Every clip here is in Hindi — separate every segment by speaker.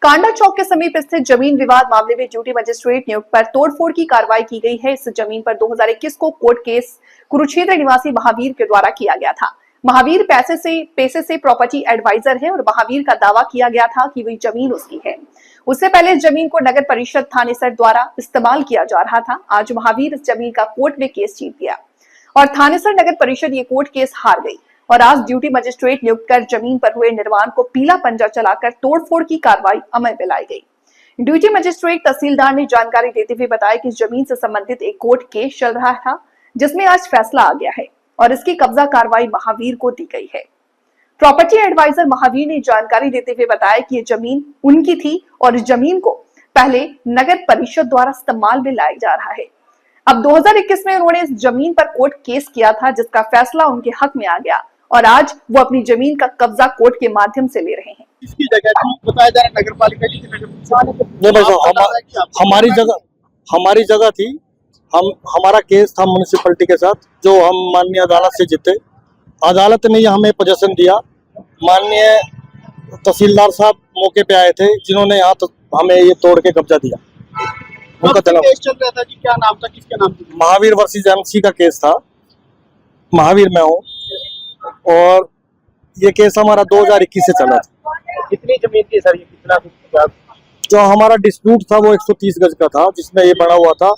Speaker 1: कांडा चौक के समीप स्थित जमीन विवाद मामले में ड्यूटी मजिस्ट्रेट नियुक्त पर तोड़फोड़ की कार्रवाई की गई है। इस जमीन पर 2021 को कोर्ट केस कुरुक्षेत्र निवासी महावीर के द्वारा किया गया था। महावीर पैसे से प्रॉपर्टी एडवाइजर है और महावीर का दावा किया गया था कि वही जमीन उसकी है। उससे पहले इस जमीन को नगर परिषद थानेसर द्वारा इस्तेमाल किया जा रहा था। आज महावीर इस जमीन का कोर्ट में केस जीत गया और थानेसर नगर परिषद ये कोर्ट केस हार गई और आज ड्यूटी मजिस्ट्रेट नियुक्त कर जमीन पर हुए निर्माण को पीला पंजा चलाकर तोड़फोड़ की कार्रवाई अमल में लाई गई। ड्यूटी मजिस्ट्रेट तहसीलदार ने जानकारी देते हुए बताया कि जमीन से संबंधित एक कोर्ट केस चल रहा था जिसमें आज फैसला आ गया है और इसकी कब्जा कार्रवाई महावीर को दी गई है। प्रॉपर्टी एडवाइजर महावीर ने जानकारी देते हुए बताया कि ये जमीन उनकी थी और इस जमीन को पहले नगर परिषद द्वारा इस्तेमाल में लाया जा रहा है। अब 2021 में उन्होंने इस जमीन पर कोर्ट केस किया था जिसका फैसला उनके हक में आ गया और आज वो अपनी जमीन का कब्जा कोर्ट के माध्यम से ले रहे हैं।
Speaker 2: इसकी जगह थी बताया जा रहा है नगर पालिका की
Speaker 3: हमारी जगह थी। हमारा केस था म्युनिसिपैलिटी के साथ जो हम माननीय अदालत से जीते। अदालत ने हमें पोजीशन दिया। माननीय तहसीलदार साहब मौके पे आए थे जिन्होंने यहाँ तो हमें ये तोड़ के कब्जा दिया। उनका
Speaker 2: केस चल रहा था कि क्या नाम था, किसके नाम था?
Speaker 3: महावीर वर्सेस एमसी का केस था। महावीर मैं हूँ और ये केस हमारा 2021 से चला था।
Speaker 2: कितनी जमीन थी सर? ये कितना?
Speaker 3: जो हमारा डिस्प्यूट था वो 130 गज का था जिसमें ये बना हुआ था,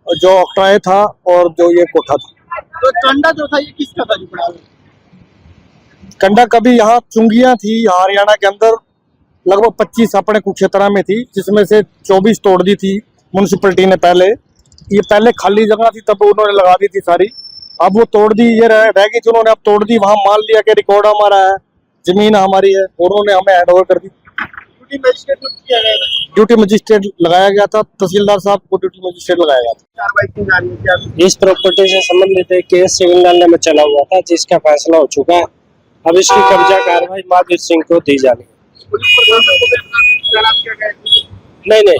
Speaker 3: जो ऑक्ट्राय था और जो ये कोठा था।
Speaker 2: तो कंडा जो था ये किसका था?
Speaker 3: कंडा कभी यहाँ चुंगियां थी हरियाणा के अंदर लगभग 25 अपने कुक्षेत्रा में थी जिसमें से 24 तोड़ दी थी म्युनिसिपैलिटी ने। ये पहले खाली जगह थी तब उन्होंने लगा दी थी सारी। अब वो तोड़ दी, ये रह गई थी, उन्होंने अब तोड़ दी। वहां मान लिया कि रिकॉर्ड हमारा है, जमीन हमारी है, उन्होंने हमें हैंड ओवर कर दी। ड्यूटी मजिस्ट्रेट लगाया गया था, तहसीलदार साहब को ड्यूटी मजिस्ट्रेट लगाया गया था।
Speaker 2: कार्रवाई की जा रही है?
Speaker 4: इस प्रॉपर्टी से संबंधित एक केस सिविल न्यायालय में चला हुआ था जिसका फैसला हो चुका है। अब इसकी कब्जा कार्रवाई महावीर सिंह को दी जानी है। नहीं,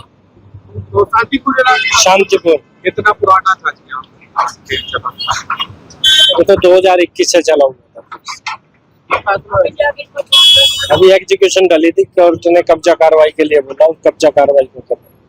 Speaker 2: तो
Speaker 4: शांतिपुर।
Speaker 2: कितना पुराना था?
Speaker 4: वो तो 2021 से चला हुआ था। अभी एग्जीक्यूशन डाली थी, कोर्ट ने कब्जा कार्रवाई के लिए बोला, कब्जा कार्रवाई को कर